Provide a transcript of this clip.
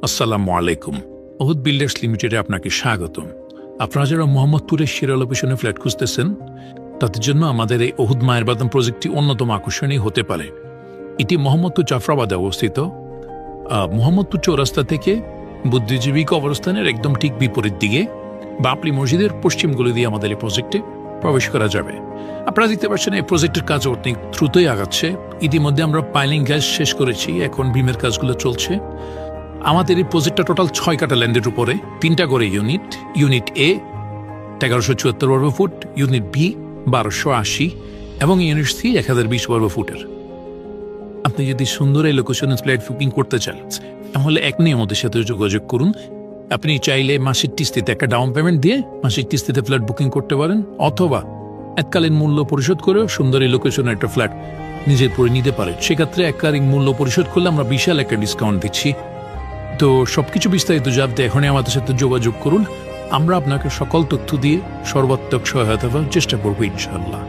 আসসালামু আলাইকুম। ওহুদ বিল্ডার্স লিমিটেডে আপনাকে স্বাগতম। আপনারা যারা মোহাম্মদপুরের সেরা লোকেশনে ফ্ল্যাট খুঁজতেছেন, তাদের জন্য আমাদের এই ওহুদ মায়ের বাদাম প্রজেক্টটি অন্যতম আকর্ষণীয় হতে পারে। এটি মোহাম্মদপুর জাফরাবাদে অবস্থিত। মোহাম্মদপুর চৌরাস্তা থেকে বুদ্ধিজীবী কবরস্থানের একদম ঠিক বিপরীত দিকে বাপলি মসজিদের পশ্চিম গলি দিয়ে আমাদের এই প্রজেক্টে প্রবেশ করা যাবে। আপনারা দেখতে পাচ্ছেন এই প্রজেক্টের কাজ অনেক দ্রুতই আগাচ্ছে। ইতিমধ্যে আমরা পাইলিং গ্যাস শেষ করেছি, এখন বিমের কাজগুলো চলছে। আমাদের এই প্রজেক্টটা টোটাল 6 কাটা ল্যান্ডের উপরে 3টা করে ইউনিট এ 1174 বর্গ ফুট, ইউনিট বি 1280 এবং ইউনিট সি 1020 বর্গ ফুটের। আপনি যদি সুন্দর এই লোকেশনে ফ্ল্যাট বুকিং করতে চান, তাহলে এখনই আমাদের সাথে যোগাযোগ করুন। আপনি চাইলে মাসিক কিস্তিতে একটা ডাউন পেমেন্ট দিয়ে মাসিক কিস্তিতে ফ্ল্যাট বুকিং করতে পারেন, অথবা এককালীন মূল্য পরিশোধ করেও সুন্দর এই লোকেশনে একটা ফ্ল্যাট নিজের পরে নিতে পারেন। সেক্ষেত্রে এককালীন মূল্য পরিশোধ করলে আমরা বিশাল একটা ডিসকাউন্ট দিচ্ছি। তো সবকিছু বিস্তারিত জানতে এখনই আমাদের সাথে যোগাযোগ করুন। আমরা আপনাকে সকল তথ্য দিয়ে সর্বাত্মক সহায়তা করার চেষ্টা করবো ইনশাআল্লাহ।